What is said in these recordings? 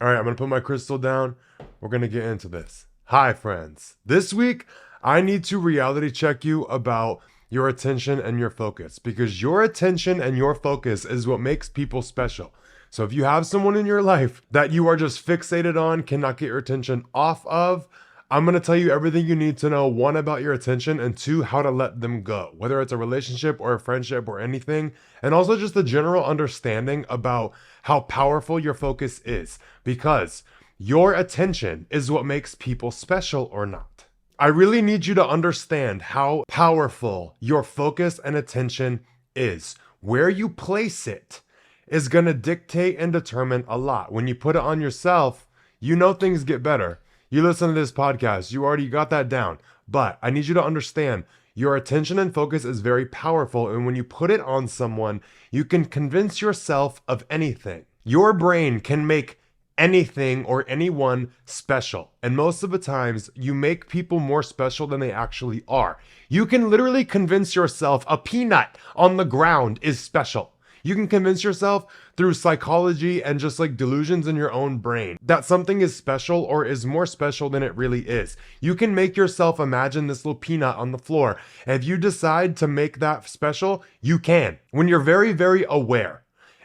All right, I'm going to put my crystal down. We're going to get into this. Hi, friends. This week, I need to reality check you about your attention and your focus, because your attention and your focus is what makes people special. So if you have someone in your life that you are just fixated on, cannot get your attention off of, I'm going to tell you everything you need to know, one, about your attention, and two, how to let them go, whether it's a relationship or a friendship or anything, and also just the general understanding about how powerful your focus is, because your attention is what makes people special or not. I really need you to understand how powerful your focus and attention is. Where you place it is going to dictate and determine a lot. When you put it on yourself, you know things get better. You listen to this podcast, you already got that down. But I need you to understand your attention and focus is very powerful. And when you put it on someone, you can convince yourself of anything. Your brain can make anything or anyone special. And most of the times, you make people more special than they actually are. You can literally convince yourself a peanut on the ground is special. You can convince yourself through psychology and just like delusions in your own brain that something is special or is more special than it really is. You can make yourself imagine this little peanut on the floor. And if you decide to make that special, you can. When you're very, very aware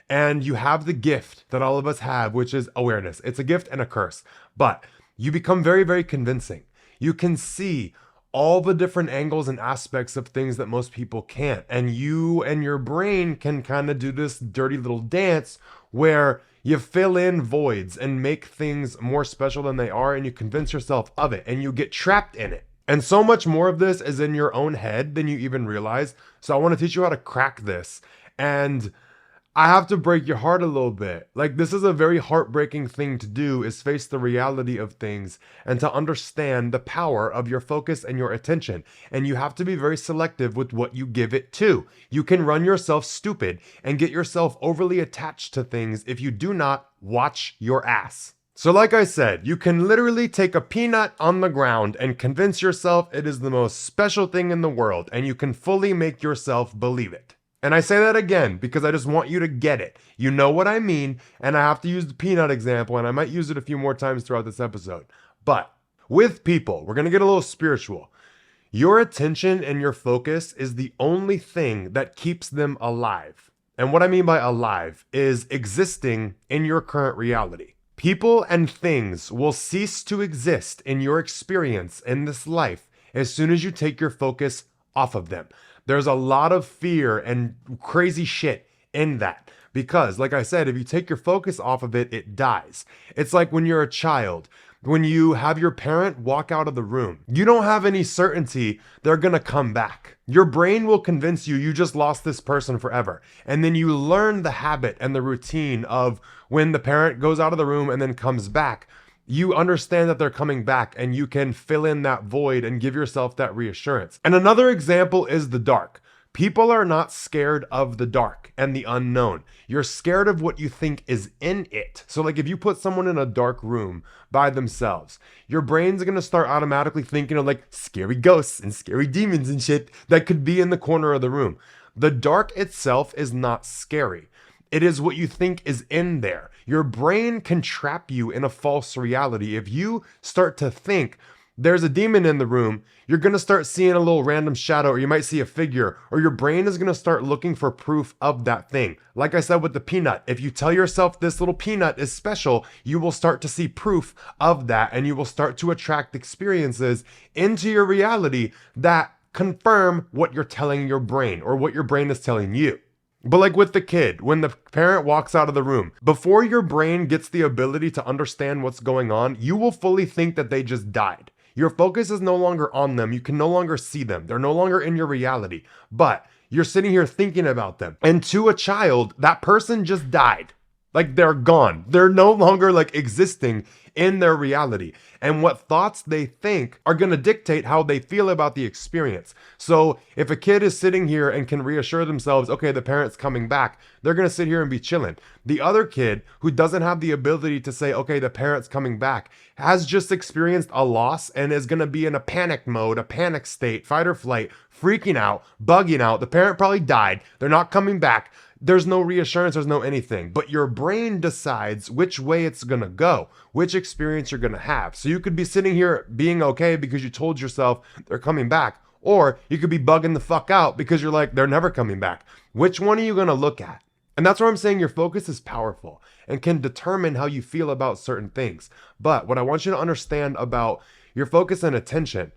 and you have the gift that all of us have, which is awareness. It's a gift and a curse, but you become very, very convincing. You can see all the different angles and aspects of things that most people can't. And you and your brain can kind of do this dirty little dance where you fill in voids and make things more special than they are, and you convince yourself of it and you get trapped in it. And so much more of this is in your own head than you even realize. So I want to teach you how to crack this. And I have to break your heart a little bit. Like, this is a very heartbreaking thing to do, is face the reality of things and to understand the power of your focus and your attention. And you have to be very selective with what you give it to. You can run yourself stupid and get yourself overly attached to things if you do not watch your ass. So like I said, you can literally take a peanut on the ground and convince yourself it is the most special thing in the world, and you can fully make yourself believe it. And I say that again because I just want you to get it. You know what I mean, and I have to use the peanut example, and I might use it a few more times throughout this episode. But with people, we're going to get a little spiritual. Your attention and your focus is the only thing that keeps them alive. And what I mean by alive is existing in your current reality. People and things will cease to exist in your experience in this life as soon as you take your focus off of them. There's a lot of fear and crazy shit in that. Because, like I said, if you take your focus off of it, it dies. It's like when you're a child. When you have your parent walk out of the room, you don't have any certainty they're gonna come back. Your brain will convince you you just lost this person forever. And then you learn the habit and the routine of when the parent goes out of the room and then comes back. You understand that they're coming back, and you can fill in that void and give yourself that reassurance. And another example is the dark. People are not scared of the dark and the unknown. You're scared of what you think is in it. So like if you put someone in a dark room by themselves, your brain's going to start automatically thinking of like scary ghosts and scary demons and shit that could be in the corner of the room. The dark itself is not scary. It is what you think is in there. Your brain can trap you in a false reality. If you start to think there's a demon in the room, you're going to start seeing a little random shadow, or you might see a figure, or your brain is going to start looking for proof of that thing. Like I said with the peanut, if you tell yourself this little peanut is special, you will start to see proof of that, and you will start to attract experiences into your reality that confirm what you're telling your brain or what your brain is telling you. But like with the kid, when the parent walks out of the room, before your brain gets the ability to understand what's going on, you will fully think that they just died. Your focus is no longer on them. You can no longer see them. They're no longer in your reality. But you're sitting here thinking about them. And to a child, that person just died. Like they're gone. They're no longer like existing in their reality. And what thoughts they think are going to dictate how they feel about the experience. So if a kid is sitting here and can reassure themselves, okay, the parent's coming back, they're going to sit here and be chilling. The other kid who doesn't have the ability to say, okay, the parent's coming back, has just experienced a loss and is going to be in a panic mode, a panic state, fight or flight, freaking out, bugging out. The parent probably died. They're not coming back. there's no reassurance, there's no anything. But your brain decides which way it's gonna go, which experience you're gonna have. So you could be sitting here being okay because you told yourself they're coming back, or you could be bugging the fuck out because you're like, they're never coming back. Which one are you gonna look at? And that's where I'm saying your focus is powerful and can determine how you feel about certain things. But what I want you to understand about your focus and attention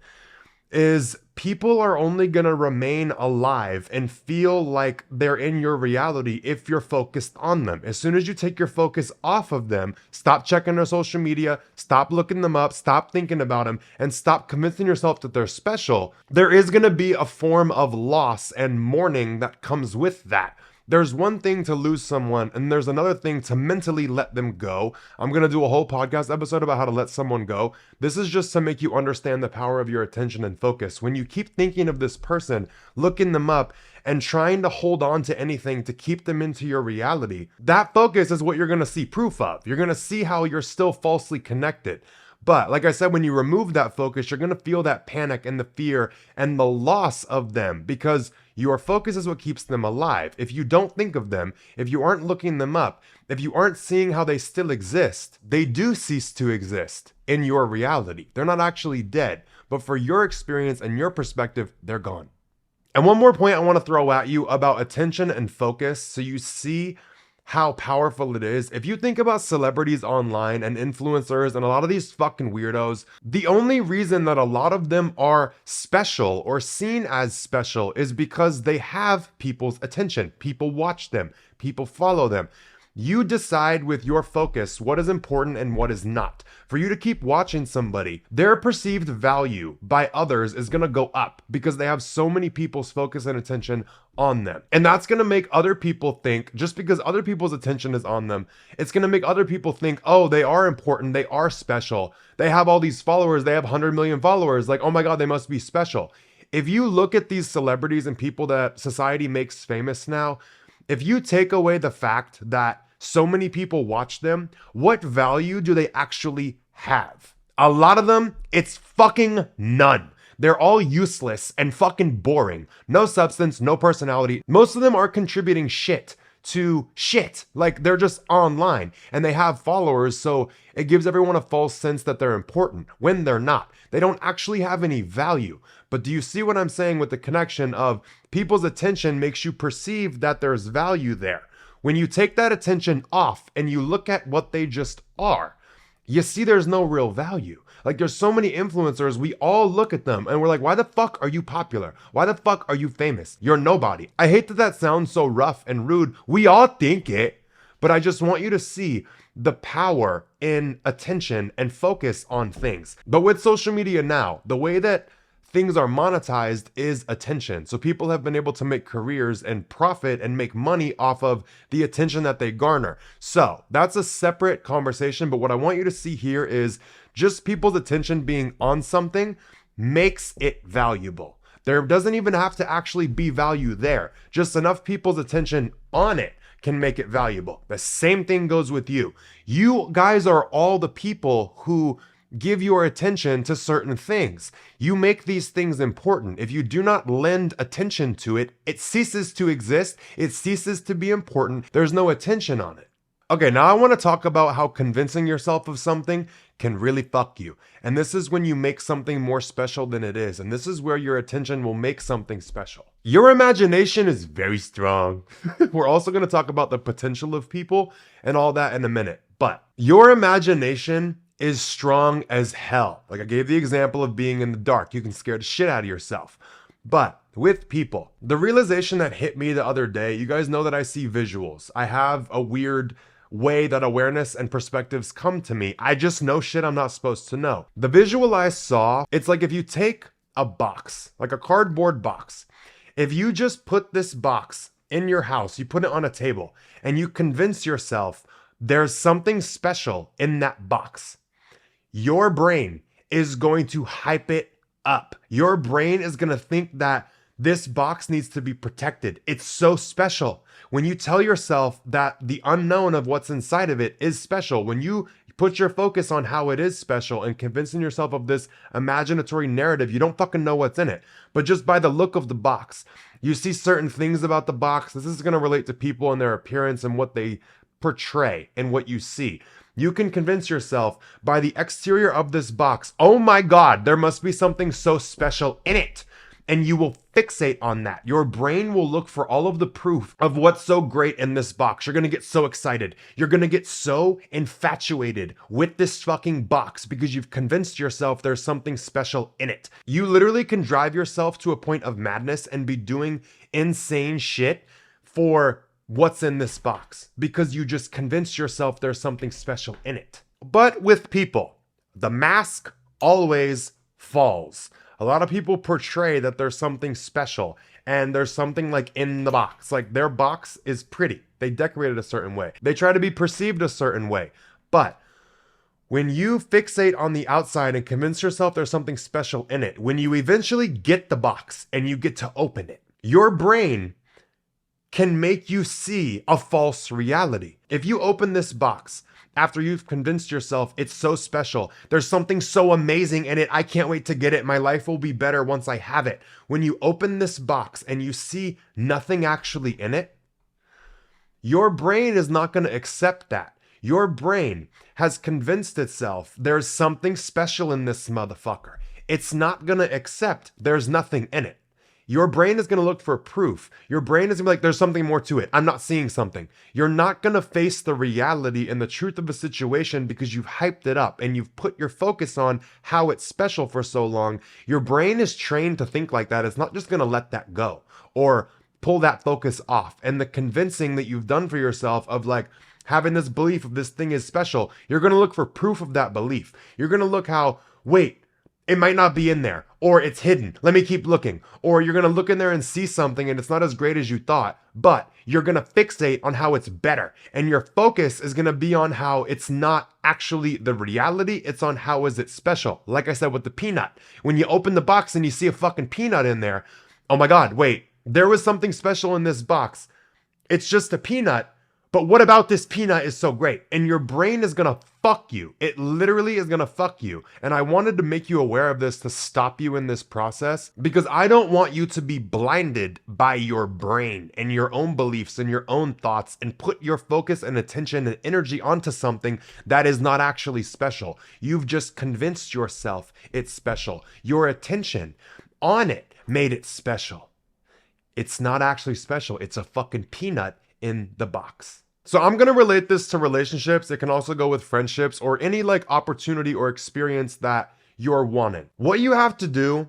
is people are only going to remain alive and feel like they're in your reality if you're focused on them. As soon as you take your focus off of them, stop checking their social media, stop looking them up, stop thinking about them, and stop convincing yourself that they're special, there is going to be a form of loss and mourning that comes with that. There's one thing to lose someone, and there's another thing to mentally let them go. I'm going to do a whole podcast episode about how to let someone go. This is just to make you understand the power of your attention and focus. When you keep thinking of this person, looking them up, and trying to hold on to anything to keep them into your reality, that focus is what you're going to see proof of. You're going to see how you're still falsely connected. But like I said, when you remove that focus, you're going to feel that panic and the fear and the loss of them, because your focus is what keeps them alive. If you don't think of them, if you aren't looking them up, if you aren't seeing how they still exist, they do cease to exist in your reality. They're not actually dead, but for your experience and your perspective, they're gone. And one more point I want to throw at you about attention and focus, so you see how powerful it is. If you think about celebrities online and influencers and a lot of these fucking weirdos, the only reason that a lot of them are special or seen as special is because they have people's attention. People watch them, people follow them. You decide with your focus what is important and what is not. For you to keep watching somebody, their perceived value by others is going to go up because they have so many people's focus and attention on them. And that's going to make other people think, just because other people's attention is on them, it's going to make other people think, oh, they are important, they are special. They have all these followers, they have 100 million followers. Like, oh my God, they must be special. If you look at these celebrities and people that society makes famous now, if you take away the fact that so many people watch them, what value do they actually have? A lot of them, it's fucking none. They're all useless and fucking boring. No substance, no personality. Most of them are contributing shit to shit. Like, they're just online and they have followers, so it gives everyone a false sense that they're important when they're not. They don't actually have any value. But do you see what I'm saying with the connection of people's attention makes you perceive that there's value there? When you take that attention off and you look at what they just are, you see there's no real value. Like, there's so many influencers, we all look at them and we're like, why the fuck are you popular? Why the fuck are you famous? You're nobody. I hate that sounds so rough and rude. We all think it, but I just want you to see the power in attention and focus on things. But with social media now, the way that things are monetized is attention. So people have been able to make careers and profit and make money off of the attention that they garner. So that's a separate conversation. But what I want you to see here is just people's attention being on something makes it valuable. There doesn't even have to actually be value there. Just enough people's attention on it can make it valuable. The same thing goes with you. You guys are all the people who give your attention to certain things. You make these things important. If you do not lend attention to it, it ceases to exist. It ceases to be important. There's no attention on it. Okay, now I want to talk about how convincing yourself of something can really fuck you. And this is when you make something more special than it is. And this is where your attention will make something special. Your imagination is very strong. We're also going to talk about the potential of people and all that in a minute. But your imagination is strong as hell. Like I gave the example of being in the dark. You can scare the shit out of yourself. But with people, the realization that hit me the other day, you guys know that I see visuals. I have a weird way that awareness and perspectives come to me. I just know shit I'm not supposed to know. The visual I saw, it's like if you take a box, like a cardboard box, if you just put this box in your house, you put it on a table, and you convince yourself there's something special in that box, your brain is going to hype it up. Your brain is going to think that this box needs to be protected. It's so special. When you tell yourself that the unknown of what's inside of it is special, when you put your focus on how it is special and convincing yourself of this imaginatory narrative. You don't fucking know what's in it, but just by the look of the box, you see certain things about the box. This is going to relate to people and their appearance and what they portray and what you see. You can convince yourself by the exterior of this box, oh my God, there must be something so special in it. And you will fixate on that. Your brain will look for all of the proof of what's so great in this box. You're gonna get so excited. You're gonna get so infatuated with this fucking box because you've convinced yourself there's something special in it. You literally can drive yourself to a point of madness and be doing insane shit for what's in this box because you just convinced yourself there's something special in it. But with people, the mask always falls. A lot of people portray that there's something special and there's something like in the box. Like their box is pretty. They decorate it a certain way. They try to be perceived a certain way. But when you fixate on the outside and convince yourself there's something special in it, when you eventually get the box and you get to open it, your brain can make you see a false reality. If you open this box after you've convinced yourself it's so special, there's something so amazing in it, I can't wait to get it, my life will be better once I have it. When you open this box and you see nothing actually in it, your brain is not going to accept that. Your brain has convinced itself there's something special in this motherfucker. It's not going to accept there's nothing in it. Your brain is going to look for proof. Your brain is going to be like, there's something more to it. I'm not seeing something. You're not going to face the reality and the truth of a situation because you've hyped it up and you've put your focus on how it's special for so long. Your brain is trained to think like that. It's not just going to let that go or pull that focus off. And the convincing that you've done for yourself of like having this belief of this thing is special, you're going to look for proof of that belief. You're going to look how, wait, it might not be in there, or it's hidden. Let me keep looking. Or you're going to look in there and see something and it's not as great as you thought, but you're going to fixate on how it's better. And your focus is going to be on how it's not actually the reality. It's on how is it special. Like I said with the peanut. When you open the box and you see a fucking peanut in there, oh my God, wait, there was something special in this box. It's just a peanut. But what about this peanut is so great? And your brain is going to fuck you. It literally is going to fuck you. And I wanted to make you aware of this to stop you in this process because I don't want you to be blinded by your brain and your own beliefs and your own thoughts and put your focus and attention and energy onto something that is not actually special. You've just convinced yourself it's special. Your attention on it made it special. It's not actually special. It's a fucking peanut in the box. So I'm going to relate this to relationships. It can also go with friendships or any like opportunity or experience that you're wanting. What you have to do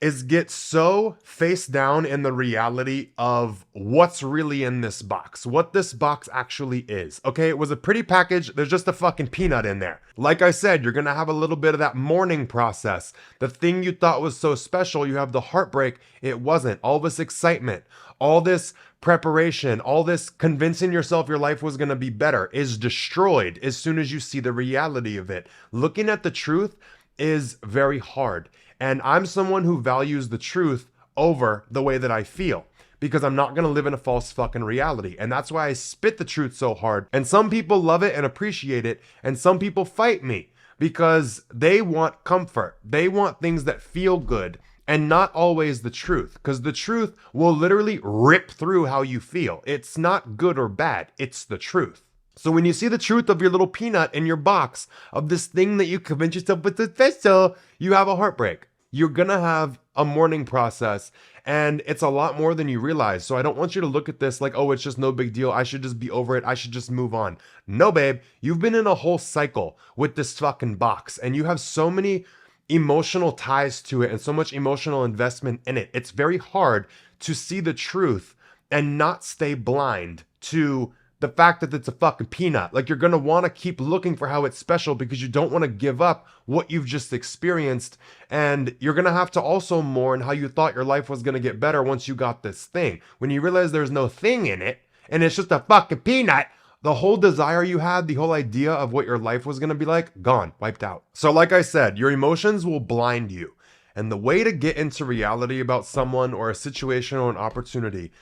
is get so face down in the reality of what's really in this box, what this box actually is. Okay, it was a pretty package. There's just a fucking peanut in there. Like I said, you're gonna have a little bit of that mourning process. The thing you thought was so special, you have the heartbreak. It wasn't. All this excitement, all this preparation, all this convincing yourself your life was gonna be better is destroyed as soon as you see the reality of it. Looking at the truth is very hard. And I'm someone who values the truth over the way that I feel because I'm not going to live in a false fucking reality. And that's why I spit the truth so hard. And some people love it and appreciate it. And some people fight me because they want comfort. They want things that feel good and not always the truth, because the truth will literally rip through how you feel. It's not good or bad. It's the truth. So when you see the truth of your little peanut in your box, of this thing that you convince yourself with the special, you have a heartbreak. You're gonna have a mourning process, and it's a lot more than you realize. So I don't want you to look at this like, oh, it's just no big deal. I should just be over it. I should just move on. No, babe, you've been in a whole cycle with this fucking box, and you have so many emotional ties to it and so much emotional investment in it. It's very hard to see the truth and not stay blind to the fact that it's a fucking peanut. Like, you're going to want to keep looking for how it's special because you don't want to give up what you've just experienced. And you're going to have to also mourn how you thought your life was going to get better once you got this thing. When you realize there's no thing in it and it's just a fucking peanut, the whole desire you had, the whole idea of what your life was going to be like, gone, wiped out. So like I said, your emotions will blind you. And the way to get into reality about someone or a situation or an opportunity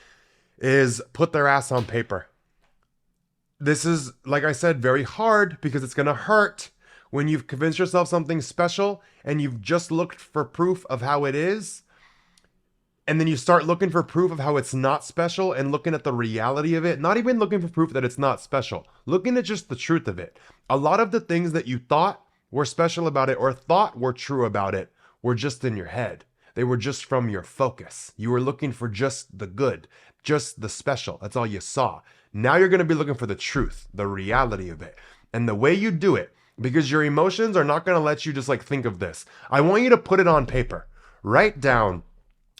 is put their ass on paper. This is, like I said, very hard because it's going to hurt when you've convinced yourself something's special and you've just looked for proof of how it is. And then you start looking for proof of how it's not special and looking at the reality of it, not even looking for proof that it's not special, looking at just the truth of it. A lot of the things that you thought were special about it or thought were true about it were just in your head. They were just from your focus. You were looking for just the good, just the special. That's all you saw. Now you're going to be looking for the truth, the reality of it. And the way you do it, because your emotions are not going to let you just like think of this. I want you to put it on paper. Write down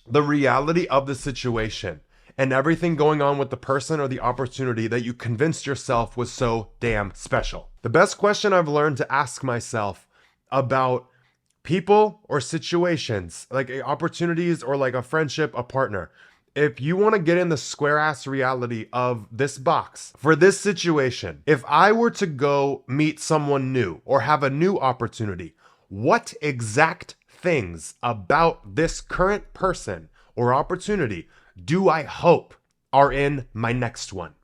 the reality of the situation and everything going on with the person or the opportunity that you convinced yourself was so damn special. The best question I've learned to ask myself about people or situations, like opportunities or like a friendship, a partner, if you want to get in the square ass reality of this box, for this situation, if I were to go meet someone new or have a new opportunity, what exact things about this current person or opportunity do I hope are in my next one?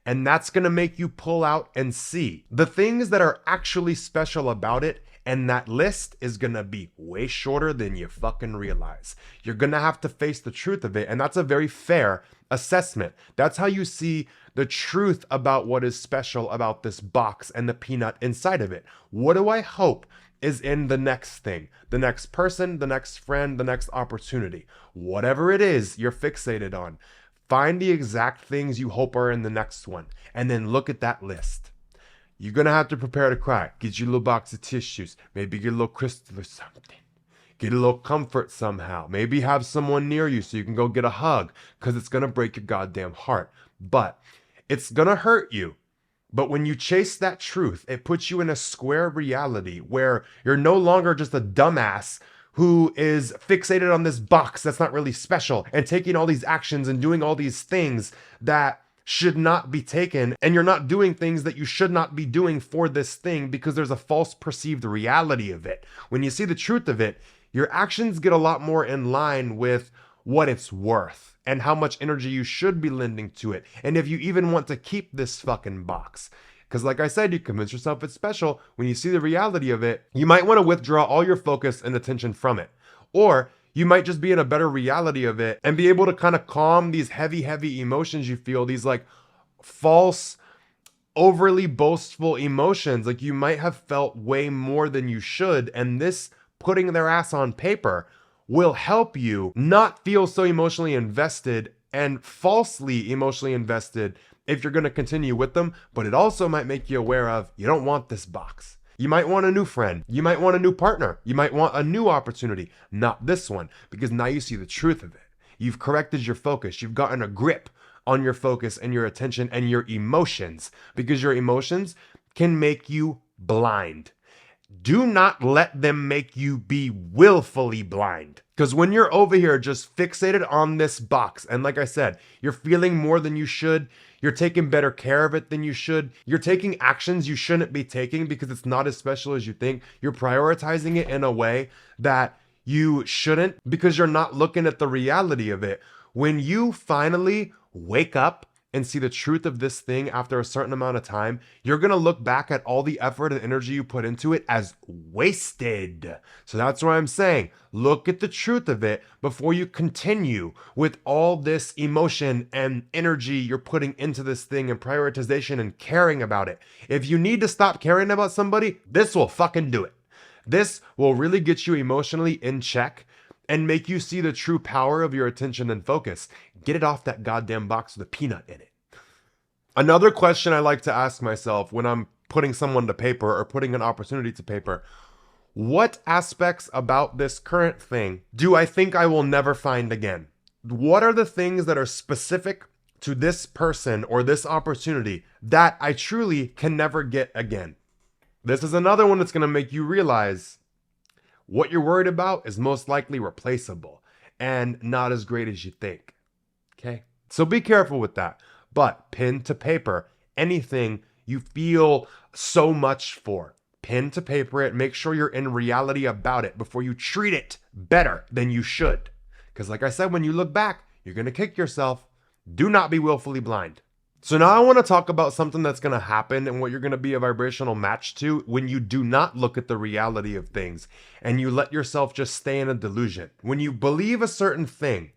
And that's going to make you pull out and see the things that are actually special about it. And that list is going to be way shorter than you fucking realize. You're going to have to face the truth of it. And that's a very fair assessment. That's how you see the truth about what is special about this box and the peanut inside of it. What do I hope is in the next thing, the next person, the next friend, the next opportunity? Whatever it is you're fixated on, find the exact things you hope are in the next one. And then look at that list. You're going to have to prepare to cry. Get you a little box of tissues. Maybe get a little crystal or something. Get a little comfort somehow. Maybe have someone near you so you can go get a hug, because it's going to break your goddamn heart. But it's going to hurt you. But when you chase that truth, it puts you in a square reality where you're no longer just a dumbass who is fixated on this box that's not really special and taking all these actions and doing all these things that should not be taken, and you're not doing things that you should not be doing for this thing because there's a false perceived reality of it. When you see the truth of it, your actions get a lot more in line with what it's worth and how much energy you should be lending to it, and if you even want to keep this fucking box. Because like I said, you convince yourself it's special. When you see the reality of it, you might want to withdraw all your focus and attention from it. Or you might just be in a better reality of it and be able to kind of calm these heavy emotions you feel, these like false, overly boastful emotions. Like you might have felt way more than you should. And this putting their ass on paper will help you not feel so emotionally invested and falsely emotionally invested if you're going to continue with them. But it also might make you aware of, you don't want this box. You might want a new friend. You might want a new partner. You might want a new opportunity, not this one, because now you see the truth of it. You've corrected your focus. You've gotten a grip on your focus and your attention and your emotions, because your emotions can make you blind. Do not let them make you be willfully blind. Because when you're over here just fixated on this box, and like I said, you're feeling more than you should, you're taking better care of it than you should, you're taking actions you shouldn't be taking because it's not as special as you think, you're prioritizing it in a way that you shouldn't because you're not looking at the reality of it. When you finally wake up and see the truth of this thing after a certain amount of time, you're going to look back at all the effort and energy you put into it as wasted. So that's why I'm saying, look at the truth of it before you continue with all this emotion and energy you're putting into this thing and prioritization and caring about it. If you need to stop caring about somebody, this will fucking do it. This will really get you emotionally in check and make you see the true power of your attention and focus. Get it off that goddamn box with a peanut in it. Another question I like to ask myself when I'm putting someone to paper or putting an opportunity to paper, what aspects about this current thing do I think I will never find again? What are the things that are specific to this person or this opportunity that I truly can never get again? This is another one that's going to make you realize what you're worried about is most likely replaceable and not as great as you think. Okay? So be careful with that. But pen to paper anything you feel so much for. Pen to paper it. Make sure you're in reality about it before you treat it better than you should. Because like I said, when you look back, you're going to kick yourself. Do not be willfully blind. So now I want to talk about something that's going to happen and what you're going to be a vibrational match to when you do not look at the reality of things and you let yourself just stay in a delusion. When you believe a certain thing,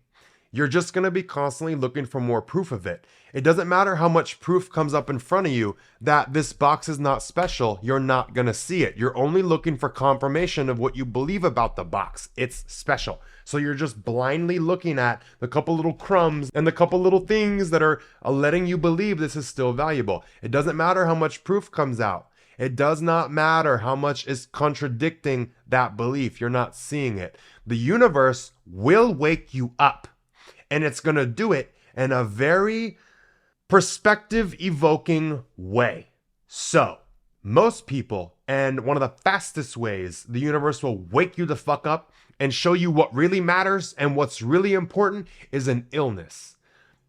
you're just going to be constantly looking for more proof of it. It doesn't matter how much proof comes up in front of you that this box is not special, you're not going to see it. You're only looking for confirmation of what you believe about the box. It's special. So you're just blindly looking at the couple little crumbs and the couple little things that are letting you believe this is still valuable. It doesn't matter how much proof comes out. It does not matter how much is contradicting that belief. You're not seeing it. The universe will wake you up. And it's going to do it in a very perspective evoking way. So, most people, and one of the fastest ways the universe will wake you the fuck up and show you what really matters and what's really important is an illness.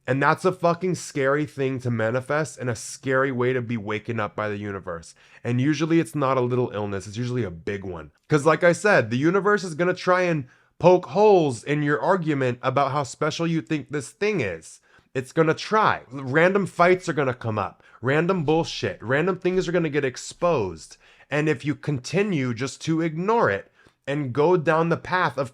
And that's a fucking scary thing to manifest and a scary way to be waken up by the universe. And usually it's not a little illness, it's usually a big one. Because like I said, the universe is going to try and poke holes in your argument about how special you think this thing is. It's going to try. Random fights are going to come up. Random bullshit. Random things are going to get exposed. And if you continue just to ignore it and go down the path of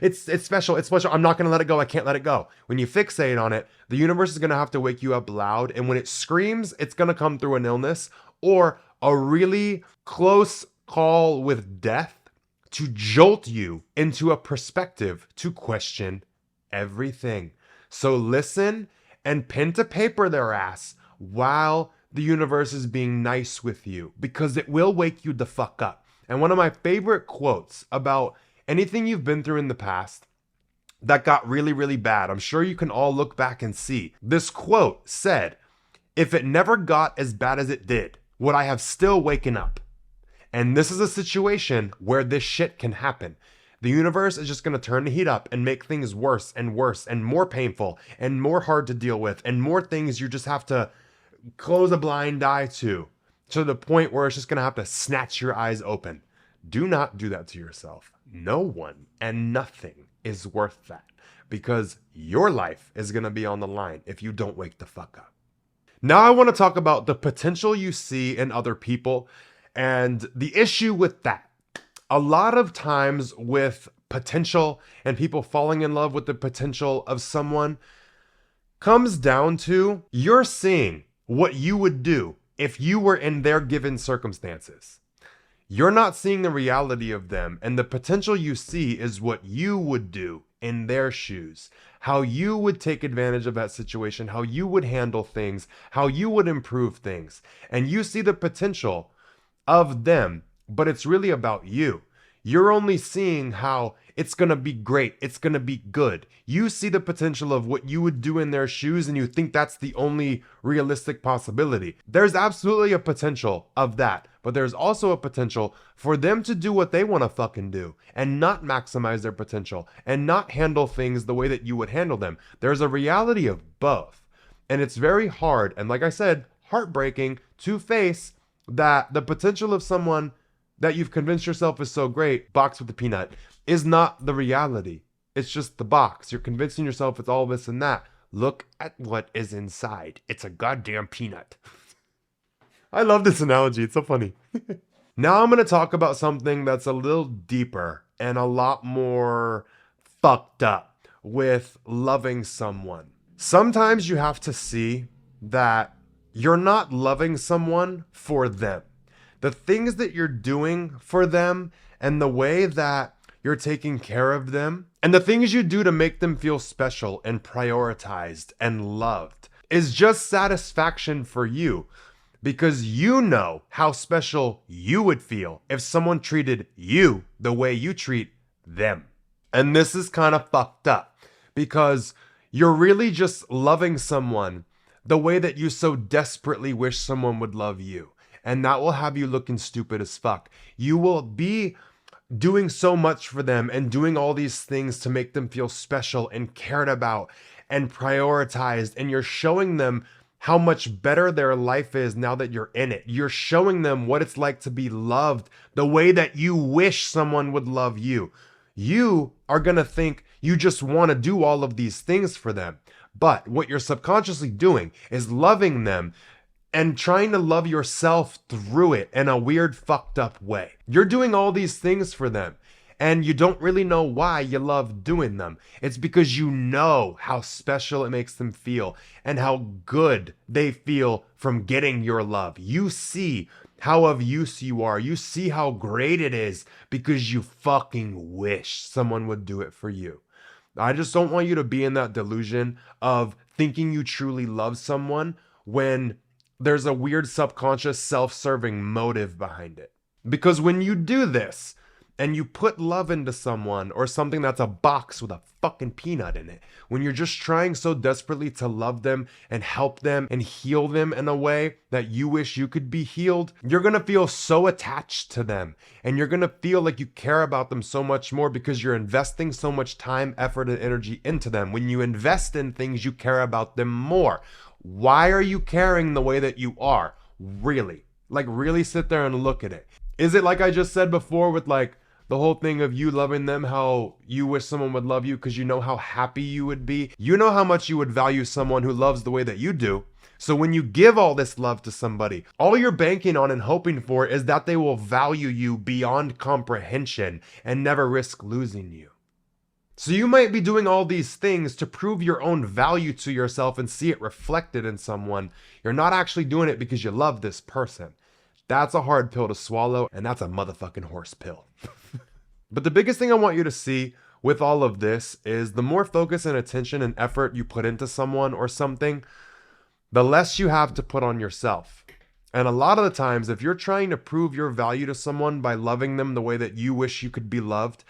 it's special, it's special, I'm not going to let it go, I can't let it go. When you fixate on it, the universe is going to have to wake you up loud. And when it screams, it's going to come through an illness or a really close call with death to jolt you into a perspective to question everything. So listen and pen to paper their ass while the universe is being nice with you, because it will wake you the fuck up. And one of my favorite quotes about anything you've been through in the past that got really, really bad, I'm sure you can all look back and see. This quote said, "If it never got as bad as it did, would I have still waken up?" And this is a situation where this shit can happen. The universe is just going to turn the heat up and make things worse and worse and more painful and more hard to deal with and more things you just have to close a blind eye to the point where it's just going to have to snatch your eyes open. Do not do that to yourself. No one and nothing is worth that, because your life is going to be on the line if you don't wake the fuck up. Now I want to talk about the potential you see in other people. And the issue with that, a lot of times with potential and people falling in love with the potential of someone comes down to you're seeing what you would do if you were in their given circumstances. You're not seeing the reality of them, and the potential you see is what you would do in their shoes, how you would take advantage of that situation, how you would handle things, how you would improve things. And you see the potential of them, but it's really about you. You're only seeing how it's going to be great, it's going to be good. You see the potential of what you would do in their shoes, and you think that's the only realistic possibility. There's absolutely a potential of that, but there's also a potential for them to do what they want to fucking do and not maximize their potential and not handle things the way that you would handle them. There's a reality of both, and it's very hard, and like I said, heartbreaking to face that the potential of someone that you've convinced yourself is so great, box with the peanut, is not the reality. It's just the box. You're convincing yourself it's all this and that. Look at what is inside. It's a goddamn peanut. I love this analogy. It's so funny. Now I'm going to talk about something that's a little deeper and a lot more fucked up with loving someone. Sometimes you have to see that you're not loving someone for them. The things that you're doing for them and the way that you're taking care of them and the things you do to make them feel special and prioritized and loved is just satisfaction for you, because you know how special you would feel if someone treated you the way you treat them. And this is kind of fucked up because you're really just loving someone the way that you so desperately wish someone would love you. And that will have you looking stupid as fuck. You will be doing so much for them and doing all these things to make them feel special and cared about and prioritized. And you're showing them how much better their life is now that you're in it. You're showing them what it's like to be loved the way that you wish someone would love you. You are going to think you just want to do all of these things for them. But what you're subconsciously doing is loving them and trying to love yourself through it in a weird, fucked up way. You're doing all these things for them, and you don't really know why you love doing them. It's because you know how special it makes them feel and how good they feel from getting your love. You see how of use you are. You see how great it is because you fucking wish someone would do it for you. I just don't want you to be in that delusion of thinking you truly love someone when there's a weird subconscious self-serving motive behind it. Because when you do this and you put love into someone or something that's a box with a fucking peanut in it, when you're just trying so desperately to love them and help them and heal them in a way that you wish you could be healed, you're gonna feel so attached to them and you're gonna feel like you care about them so much more because you're investing so much time, effort, and energy into them. When you invest in things, you care about them more. Why are you caring the way that you are? Really? Like, really sit there and look at it. Is it like I just said before with like the whole thing of you loving them, how you wish someone would love you because you know how happy you would be? You know how much you would value someone who loves the way that you do. So when you give all this love to somebody, all you're banking on and hoping for is that they will value you beyond comprehension and never risk losing you. So you might be doing all these things to prove your own value to yourself and see it reflected in someone. You're not actually doing it because you love this person. That's a hard pill to swallow, and that's a motherfucking horse pill. But the biggest thing I want you to see with all of this is the more focus and attention and effort you put into someone or something, the less you have to put on yourself. And a lot of the times, if you're trying to prove your value to someone by loving them the way that you wish you could be loved,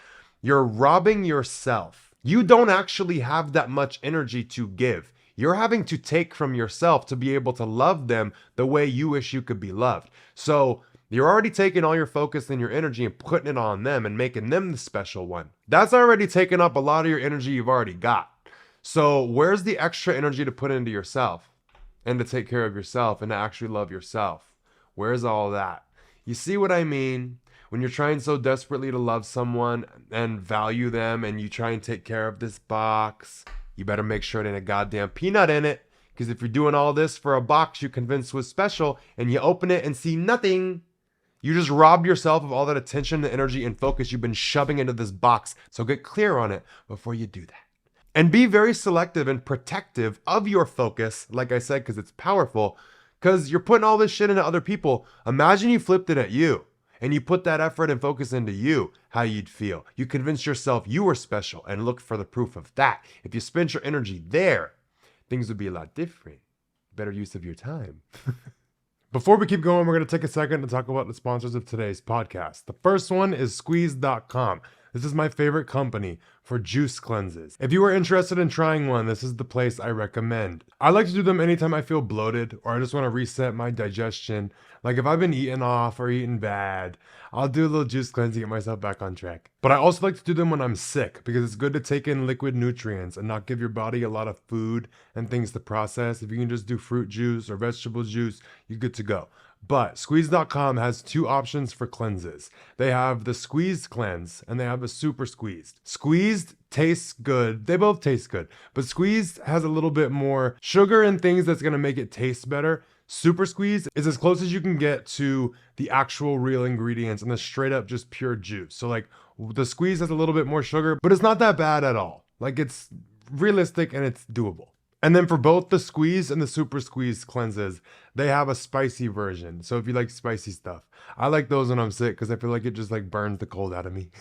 you're robbing yourself. You don't actually have that much energy to give. You're having to take from yourself to be able to love them the way you wish you could be loved. So you're already taking all your focus and your energy and putting it on them and making them the special one. That's already taken up a lot of your energy you've already got. So where's the extra energy to put into yourself and to take care of yourself and to actually love yourself? Where's all that? You see what I mean? When you're trying so desperately to love someone and value them and you try and take care of this box, you better make sure there ain't a goddamn peanut in it. Because if you're doing all this for a box you convinced was special and you open it and see nothing, you just robbed yourself of all that attention and energy and focus you've been shoving into this box. So get clear on it before you do that. And be very selective and protective of your focus, like I said, because it's powerful. Because you're putting all this shit into other people. Imagine you flipped it at you. And you put that effort and focus into you, how you'd feel. You convinced yourself you were special and looked for the proof of that. If you spent your energy there, things would be a lot different. Better use of your time. Before we keep going, we're going to take a second to talk about the sponsors of today's podcast. The first one is Squeeze.com. This is my favorite company for juice cleanses. If you are interested in trying one, this is the place I recommend. I like to do them anytime I feel bloated or I just want to reset my digestion. Like if I've been eating off or eating bad, I'll do a little juice cleanse to get myself back on track. But I also like to do them when I'm sick because it's good to take in liquid nutrients and not give your body a lot of food and things to process. If you can just do fruit juice or vegetable juice, you're good to go. But Squeeze.com has two options for cleanses. They have the squeezed cleanse and they have the super squeezed. Squeezed tastes good. They both taste good. But squeezed has a little bit more sugar and things that's going to make it taste better. Super squeezed is as close as you can get to the actual real ingredients and the straight up just pure juice. So like the squeeze has a little bit more sugar, but it's not that bad at all. Like it's realistic and it's doable. And then for both the squeeze and the super squeeze cleanses, they have a spicy version. So if you like spicy stuff, I like those when I'm sick because I feel like it just like burns the cold out of me.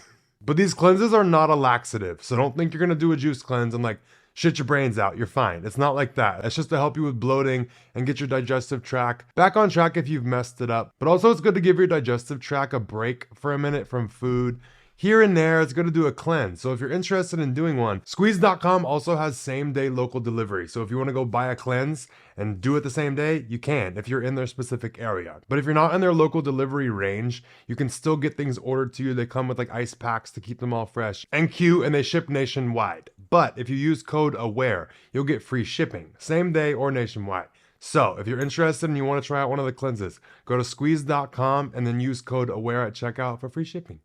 But these cleanses are not a laxative. So don't think you're going to do a juice cleanse and like shit your brains out. You're fine. It's not like that. It's just to help you with bloating and get your digestive tract back on track if you've messed it up. But also it's good to give your digestive tract a break for a minute from food. Here and there, it's going to do a cleanse. So if you're interested in doing one, Squeeze.com also has same-day local delivery. So if you want to go buy a cleanse and do it the same day, you can if you're in their specific area. But if you're not in their local delivery range, you can still get things ordered to you. They come with like ice packs to keep them all fresh and cute, and they ship nationwide. But if you use code AWARE, you'll get free shipping, same day or nationwide. So if you're interested and you want to try out one of the cleanses, go to Squeeze.com and then use code AWARE at checkout for free shipping.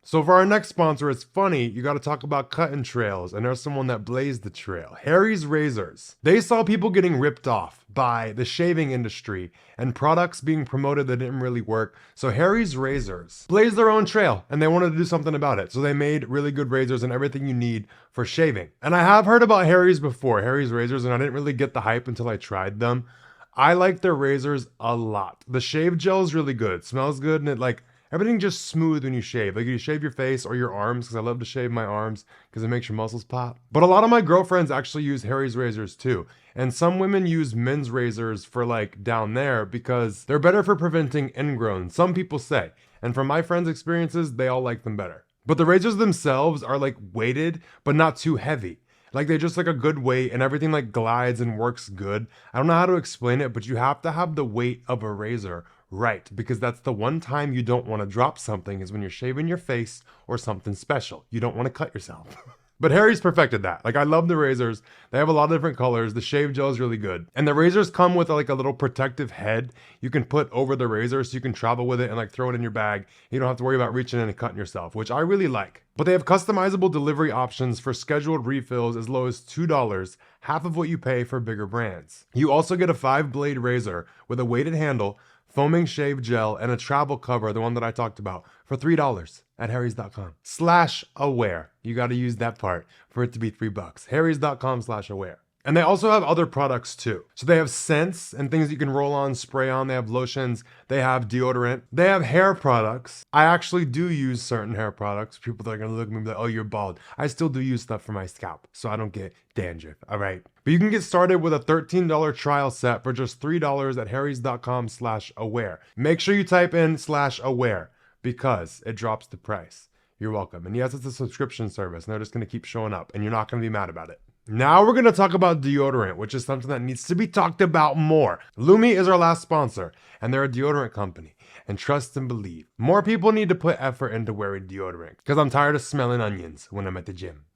So for our next sponsor, it's funny, you gotta talk about cutting trails, and there's someone that blazed the trail. Harry's Razors. They saw people getting ripped off by the shaving industry and products being promoted that didn't really work. So Harry's Razors blazed their own trail and they wanted to do something about it. So they made really good razors and everything you need for shaving. And I have heard about Harry's before, Harry's Razors, and I didn't really get the hype until I tried them. I like their razors a lot. The shave gel is really good. It smells good and everything just smooth when you shave. Like you shave your face or your arms, because I love to shave my arms because it makes your muscles pop. But a lot of my girlfriends actually use Harry's razors too. And some women use men's razors for like down there because they're better for preventing ingrown, some people say. And from my friends' experiences, they all like them better. But the razors themselves are like weighted, but not too heavy. Like they just like a good weight and everything like glides and works good. I don't know how to explain it, but you have to have the weight of a razor right, because that's the one time you don't want to drop something is when you're shaving your face or something special. You don't want to cut yourself. But Harry's perfected that. Like I love the razors. They have a lot of different colors. The shave gel is really good. And the razors come with like a little protective head you can put over the razor so you can travel with it and like throw it in your bag. You don't have to worry about reaching in and cutting yourself, which I really like. But they have customizable delivery options for scheduled refills as low as $2, half of what you pay for bigger brands. You also get a 5-blade razor with a weighted handle, foaming shave gel, and a travel cover, the one that I talked about, for $3 at harrys.com/aware. You got to use that part for it to be $3. harrys.com/aware. And they also have other products too. So they have scents and things you can roll on, spray on. They have lotions. They have deodorant. They have hair products. I actually do use certain hair products. People that are going to look at me and be like, oh, you're bald. I still do use stuff for my scalp so I don't get dandruff. All right. But you can get started with a $13 trial set for just $3 at harrys.com/aware. Make sure you type in /aware because it drops the price. You're welcome. And yes, it's a subscription service and they're just going to keep showing up and you're not going to be mad about it. Now we're going to talk about deodorant, which is something that needs to be talked about more. Lumi is our last sponsor, and they're a deodorant company. And trust and believe, more people need to put effort into wearing deodorant because I'm tired of smelling onions when I'm at the gym.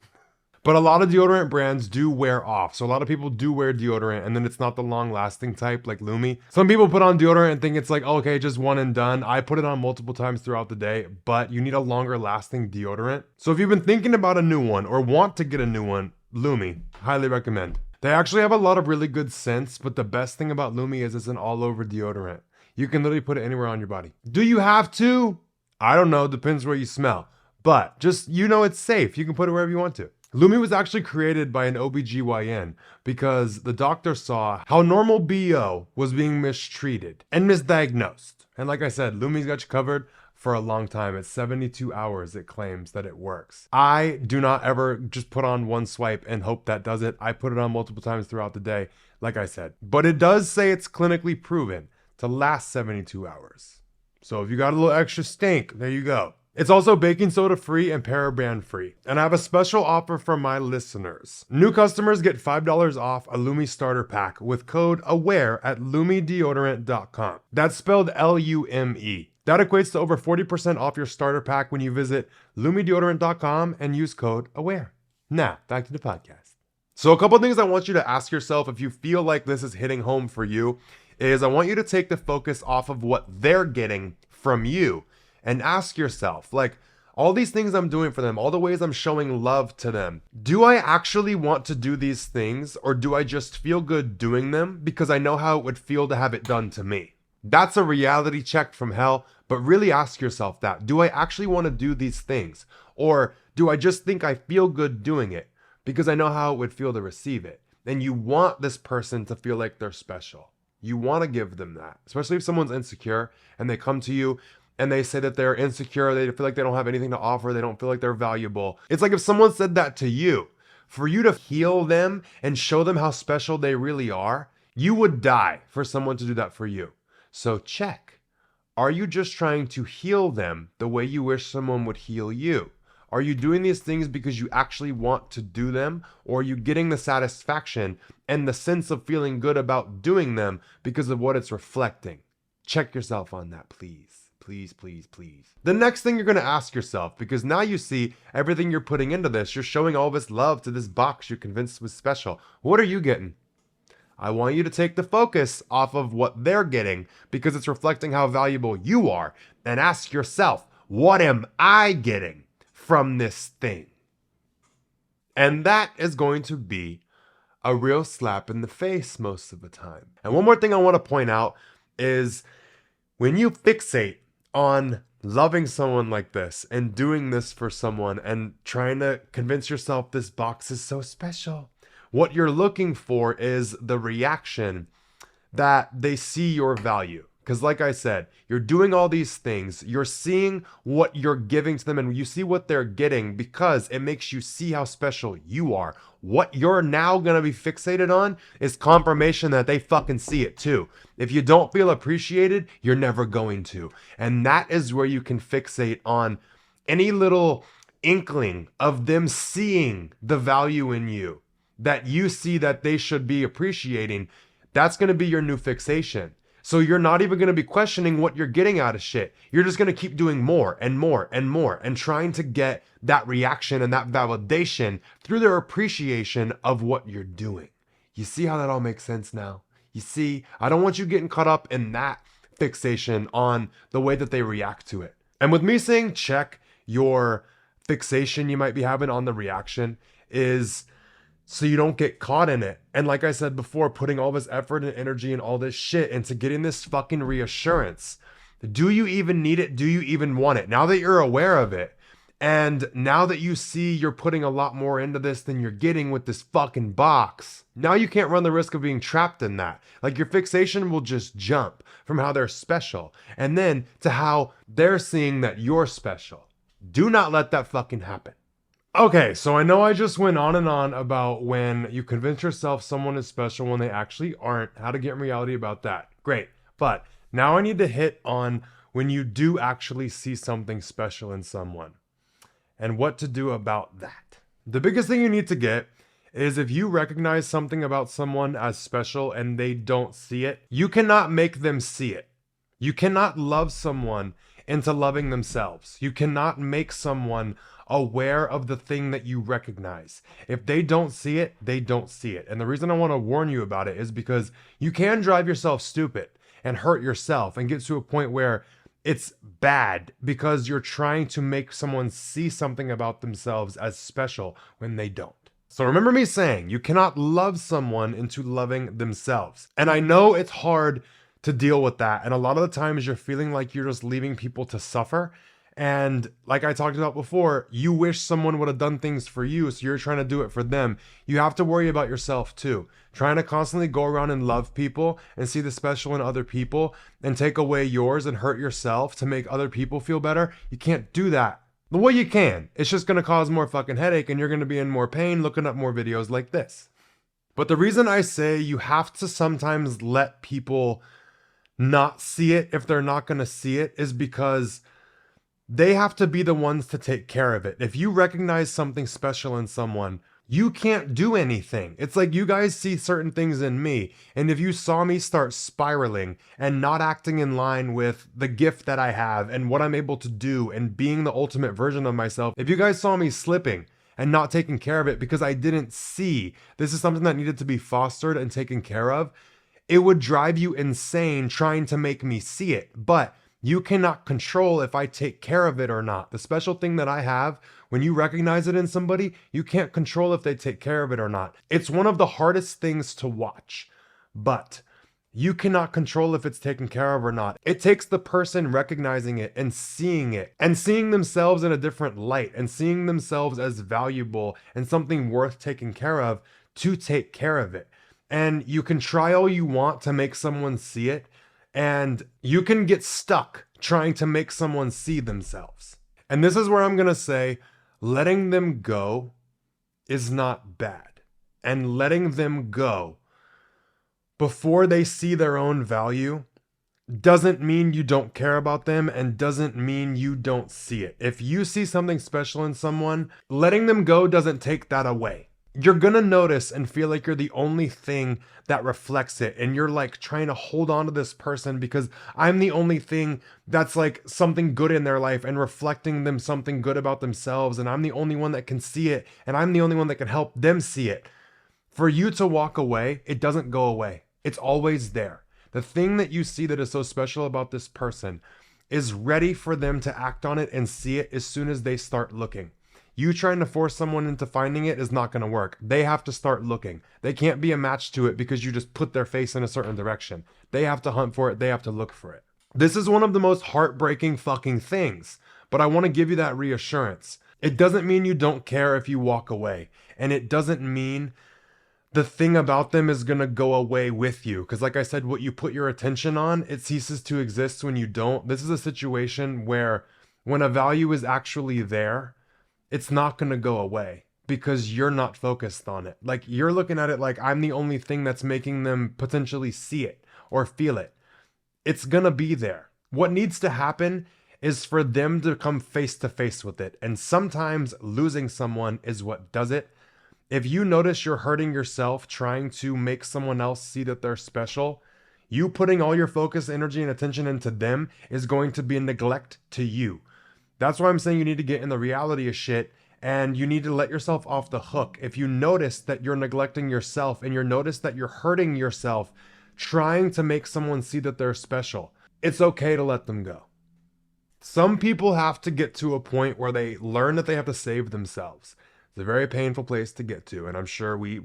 But a lot of deodorant brands do wear off. So a lot of people do wear deodorant and then it's not the long lasting type like Lumi. Some people put on deodorant and think it's like, okay, just one and done. I put it on multiple times throughout the day, but you need a longer lasting deodorant. So if you've been thinking about a new one or want to get a new one, Lumi, highly recommend. They actually have a lot of really good scents, but the best thing about Lumi is it's an all over deodorant. You can literally put it anywhere on your body. Do you have to? I don't know, depends where you smell. But just, it's safe. You can put it wherever you want to. Lumi was actually created by an OBGYN because the doctor saw how normal BO was being mistreated and misdiagnosed. And like I said, Lumi's got you covered for a long time. It's 72 hours it claims that it works. I do not ever just put on one swipe and hope that does it. I put it on multiple times throughout the day, like I said. But it does say it's clinically proven to last 72 hours. So if you got a little extra stink, there you go. It's also baking soda free and paraben free. And I have a special offer for my listeners. New customers get $5 off a Lumi starter pack with code AWARE at lumideodorant.com. That's spelled Lume. That equates to over 40% off your starter pack when you visit lumideodorant.com and use code AWARE. Now, back to the podcast. So a couple things I want you to ask yourself if you feel like this is hitting home for you is I want you to take the focus off of what they're getting from you and ask yourself, like, all these things I'm doing for them, all the ways I'm showing love to them, do I actually want to do these things or do I just feel good doing them because I know how it would feel to have it done to me? That's a reality check from hell, but really ask yourself that. Do I actually want to do these things? Or do I just think I feel good doing it because I know how it would feel to receive it? And you want this person to feel like they're special. You want to give them that, especially if someone's insecure and they come to you and they say that they're insecure, they feel like they don't have anything to offer, they don't feel like they're valuable. It's like if someone said that to you, for you to heal them and show them how special they really are, you would die for someone to do that for you. So check. Are you just trying to heal them the way you wish someone would heal you? Are you doing these things because you actually want to do them? Or are you getting the satisfaction and the sense of feeling good about doing them because of what it's reflecting? Check yourself on that, please. Please, please, please. The next thing you're going to ask yourself, because now you see everything you're putting into this, you're showing all this love to this box you're convinced was special. What are you getting? I want you to take the focus off of what they're getting because it's reflecting how valuable you are and ask yourself, what am I getting? from this thing. And that is going to be a real slap in the face most of the time. And one more thing I want to point out is when you fixate on loving someone like this and doing this for someone and trying to convince yourself this box is so special, what you're looking for is the reaction that they see your value. Because like I said, you're doing all these things, you're seeing what you're giving to them, and you see what they're getting because it makes you see how special you are. What you're now gonna be fixated on is confirmation that they fucking see it too. If you don't feel appreciated, you're never going to. And that is where you can fixate on any little inkling of them seeing the value in you, that you see that they should be appreciating. That's gonna be your new fixation. So you're not even going to be questioning what you're getting out of shit. You're just going to keep doing more and more and more and trying to get that reaction and that validation through their appreciation of what you're doing. You see how that all makes sense now? You see, I don't want you getting caught up in that fixation on the way that they react to it. And with me saying check your fixation you might be having on the reaction is so you don't get caught in it. And like I said before, putting all this effort and energy and all this shit into getting this fucking reassurance. Do you even need it? Do you even want it? Now that you're aware of it, and now that you see you're putting a lot more into this than you're getting with this fucking box, now you can't run the risk of being trapped in that. Like your fixation will just jump from how they're special and then to how they're seeing that you're special. Do not let that fucking happen. Okay, so I know I just went on and on about when you convince yourself someone is special when they actually aren't, how to get in reality about that. Great. But now I need to hit on when you do actually see something special in someone and what to do about that. The biggest thing you need to get is if you recognize something about someone as special and they don't see it, you cannot make them see it. You cannot love someone into loving themselves. You cannot make someone aware of the thing that you recognize. If they don't see it, they don't see it. And the reason I want to warn you about it is because you can drive yourself stupid and hurt yourself and get to a point where it's bad because you're trying to make someone see something about themselves as special when they don't. So remember me saying you cannot love someone into loving themselves. And I know it's hard to deal with that. And a lot of the times you're feeling like you're just leaving people to suffer. And like I talked about before, you wish someone would have done things for you, so you're trying to do it for them. You have to worry about yourself too. Trying to constantly go around and love people and see the special in other people and take away yours and hurt yourself to make other people feel better. You can't do that. The way you can, it's just going to cause more fucking headache and you're going to be in more pain looking up more videos like this. But the reason I say you have to sometimes let people not see it if they're not going to see it is because they have to be the ones to take care of it. If you recognize something special in someone, you can't do anything. It's like you guys see certain things in me, and if you saw me start spiraling and not acting in line with the gift that I have and what I'm able to do and being the ultimate version of myself, if you guys saw me slipping and not taking care of it because I didn't see this is something that needed to be fostered and taken care of, it would drive you insane trying to make me see it. But you cannot control if I take care of it or not. The special thing that I have, when you recognize it in somebody, you can't control if they take care of it or not. It's one of the hardest things to watch, but you cannot control if it's taken care of or not. It takes the person recognizing it and seeing themselves in a different light and seeing themselves as valuable and something worth taking care of to take care of it. And you can try all you want to make someone see it, and you can get stuck trying to make someone see themselves. And this is where I'm going to say, letting them go is not bad. And letting them go before they see their own value doesn't mean you don't care about them and doesn't mean you don't see it. If you see something special in someone, letting them go doesn't take that away. You're gonna notice and feel like you're the only thing that reflects it. And you're like trying to hold on to this person because I'm the only thing that's like something good in their life and reflecting them something good about themselves. And I'm the only one that can see it. And I'm the only one that can help them see it. For you to walk away, it doesn't go away. It's always there. The thing that you see that is so special about this person is ready for them to act on it and see it as soon as they start looking. You trying to force someone into finding it is not going to work. They have to start looking. They can't be a match to it because you just put their face in a certain direction. They have to hunt for it. They have to look for it. This is one of the most heartbreaking fucking things, but I want to give you that reassurance. It doesn't mean you don't care if you walk away, and it doesn't mean the thing about them is going to go away with you. Because like I said, what you put your attention on, it ceases to exist when you don't. This is a situation where when a value is actually there, it's not going to go away because you're not focused on it. Like you're looking at it like I'm the only thing that's making them potentially see it or feel it. It's going to be there. What needs to happen is for them to come face to face with it. And sometimes losing someone is what does it. If you notice you're hurting yourself trying to make someone else see that they're special, you putting all your focus, energy, and attention into them is going to be a neglect to you. That's why I'm saying you need to get in the reality of shit and you need to let yourself off the hook. If you notice that you're neglecting yourself and you notice that you're hurting yourself trying to make someone see that they're special, it's okay to let them go. Some people have to get to a point where they learn that they have to save themselves. It's a very painful place to get to, and I'm sure we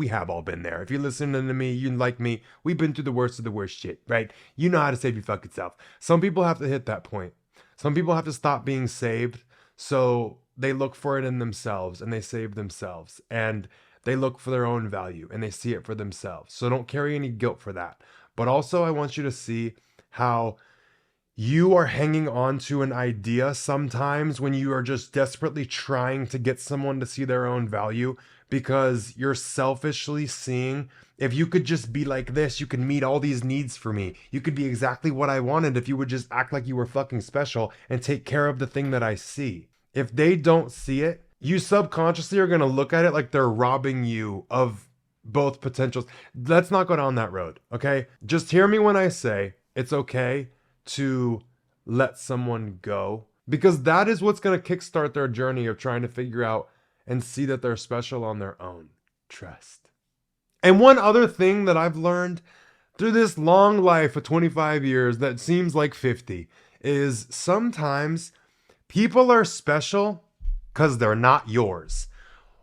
have all been there. If you're listening to me, you like me, we've been through the worst of the worst shit, right? You know how to save your fucking self. Some people have to hit that point. Some people have to stop being saved, so they look for it in themselves, and they save themselves, and they look for their own value, and they see it for themselves. So don't carry any guilt for that. But also, I want you to see how you are hanging on to an idea sometimes when you are just desperately trying to get someone to see their own value because you're selfishly seeing, if you could just be like this, you can meet all these needs for me. You could be exactly what I wanted if you would just act like you were fucking special and take care of the thing that I see. If they don't see it, you subconsciously are going to look at it like they're robbing you of both potentials. Let's not go down that road, okay? Just hear me when I say it's okay to let someone go, because that is what's going to kickstart their journey of trying to figure out and see that they're special on their own. Trust. And one other thing that I've learned through this long life of 25 years that seems like 50 is sometimes people are special because they're not yours.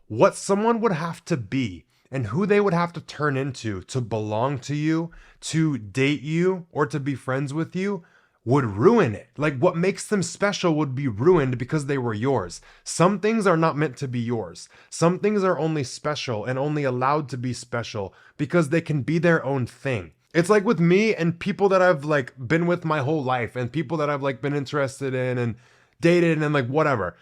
What someone would have to be and who they would have to turn into to belong to you, to date you, or to be friends with you would ruin it. Like what makes them special would be ruined because they were yours. Some things are not meant to be yours. Some things are only special and only allowed to be special because they can be their own thing. It's like with me and people that I've like been with my whole life and people that I've like been interested in and dated and like whatever.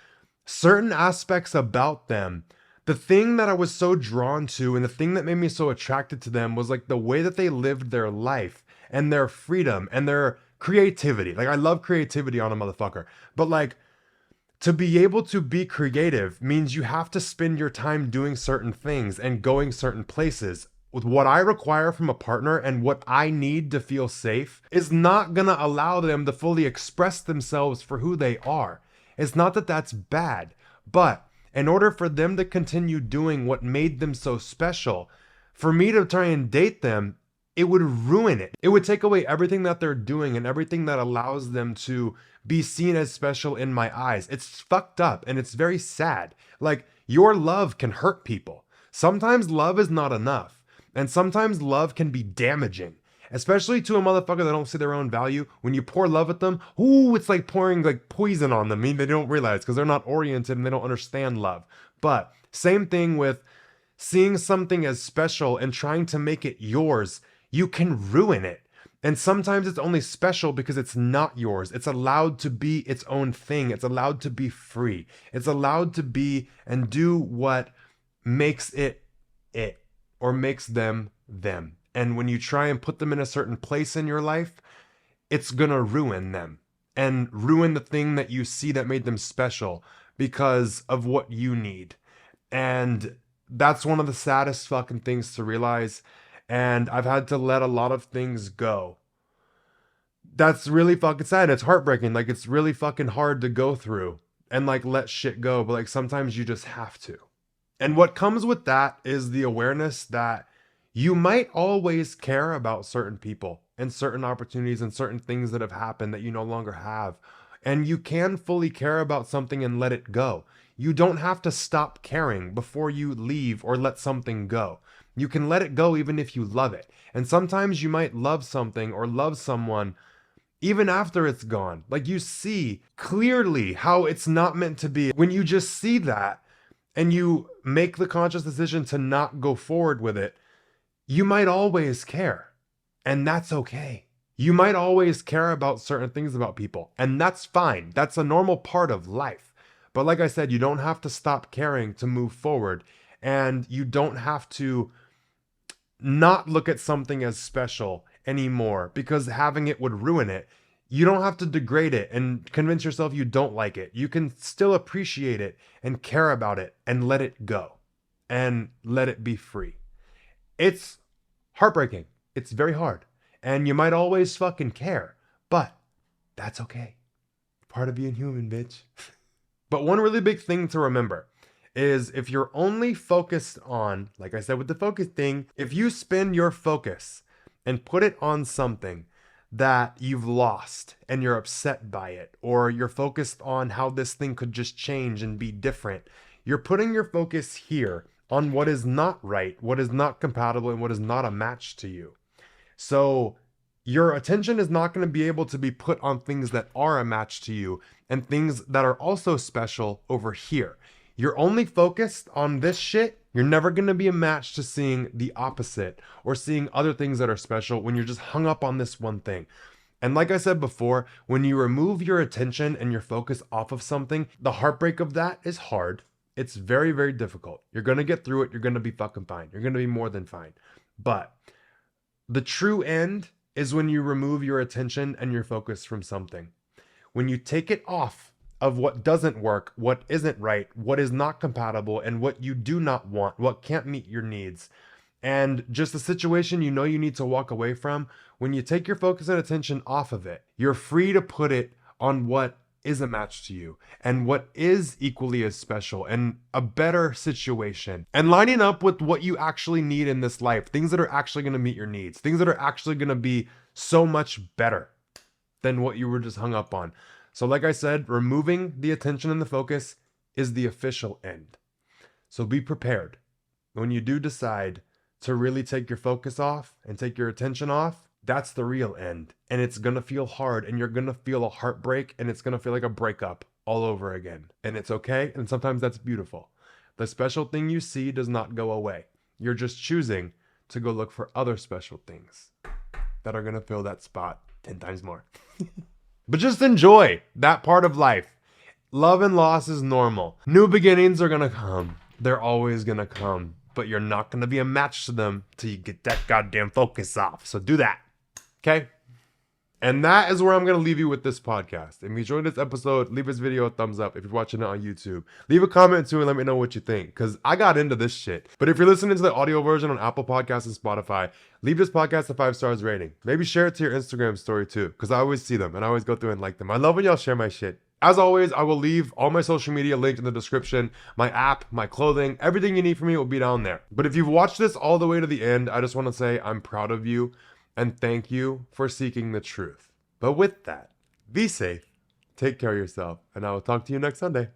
Certain aspects about them, the thing that I was so drawn to and the thing that made me so attracted to them was like the way that they lived their life and their freedom and their creativity. Like I love creativity on a motherfucker, but like to be able to be creative means you have to spend your time doing certain things and going certain places. With what I require from a partner and what I need to feel safe is not gonna allow them to fully express themselves for who they are. It's not that that's bad, but in order for them to continue doing what made them so special, for me to try and date them, it would ruin it. It would take away everything that they're doing and everything that allows them to be seen as special in my eyes. It's fucked up and it's very sad. Like your love can hurt people. Sometimes love is not enough. And sometimes love can be damaging, especially to a motherfucker that don't see their own value. When you pour love at them, ooh, it's like pouring like poison on them. I mean, they don't realize because they're not oriented and they don't understand love. But same thing with seeing something as special and trying to make it yours. You can ruin it. And sometimes it's only special because it's not yours. It's allowed to be its own thing. It's allowed to be free. It's allowed to be and do what makes it or makes them them. And when you try and put them in a certain place in your life, it's gonna ruin them and ruin the thing that you see that made them special because of what you need. And that's one of the saddest fucking things to realize. And I've had to let a lot of things go. That's really fucking sad. It's heartbreaking. Like it's really fucking hard to go through and like let shit go. But like sometimes you just have to. And what comes with that is the awareness that you might always care about certain people and certain opportunities and certain things that have happened that you no longer have. And you can fully care about something and let it go. You don't have to stop caring before you leave or let something go. You can let it go even if you love it. And sometimes you might love something or love someone even after it's gone. Like you see clearly how it's not meant to be. When you just see that and you make the conscious decision to not go forward with it, you might always care. And that's okay. You might always care about certain things about people, and that's fine. That's a normal part of life. But like I said, you don't have to stop caring to move forward, and you don't have to not look at something as special anymore because having it would ruin it. You don't have to degrade it and convince yourself you don't like it. You can still appreciate it and care about it and let it go and let it be free. It's heartbreaking. It's very hard. And you might always fucking care, but that's okay. Part of being human, bitch. But one really big thing to remember is if you're only focused on, like I said with the focus thing, if you spend your focus and put it on something that you've lost and you're upset by it, or you're focused on how this thing could just change and be different, you're putting your focus here on what is not right, what is not compatible, and what is not a match to you. So your attention is not going to be able to be put on things that are a match to you and things that are also special over here. You're only focused on this shit. You're never going to be a match to seeing the opposite or seeing other things that are special when you're just hung up on this one thing. And like I said before, when you remove your attention and your focus off of something, the heartbreak of that is hard. It's very, very difficult. You're going to get through it. You're going to be fucking fine. You're going to be more than fine. But the true end is when you remove your attention and your focus from something. When you take it off of what doesn't work, what isn't right, what is not compatible, and what you do not want, what can't meet your needs, and just a situation you know you need to walk away from, when you take your focus and attention off of it, you're free to put it on what is a match to you and what is equally as special and a better situation, and lining up with what you actually need in this life, things that are actually going to meet your needs, things that are actually going to be so much better than what you were just hung up on. So like I said, removing the attention and the focus is the official end. So be prepared when you do decide to really take your focus off and take your attention off. That's the real end. And it's going to feel hard, and you're going to feel a heartbreak, and it's going to feel like a breakup all over again. And it's okay. And sometimes that's beautiful. The special thing you see does not go away. You're just choosing to go look for other special things that are going to fill that spot 10 times more. But just enjoy that part of life. Love and loss is normal. New beginnings are going to come. They're always going to come. But you're not going to be a match to them till you get that goddamn focus off. So do that. Okay? And that is where I'm going to leave you with this podcast. If you enjoyed this episode, leave this video a thumbs up. If you're watching it on YouTube, leave a comment too and let me know what you think, because I got into this shit. But if you're listening to the audio version on Apple Podcasts and Spotify, leave this podcast a 5 stars rating. Maybe share it to your Instagram story too, because I always see them and I always go through and like them. I love when y'all share my shit. As always, I will leave all my social media linked in the description. My app, my clothing, everything you need from me will be down there. But if you've watched this all the way to the end, I just want to say I'm proud of you and thank you for seeking the truth. But with that, be safe, take care of yourself, and I will talk to you next Sunday.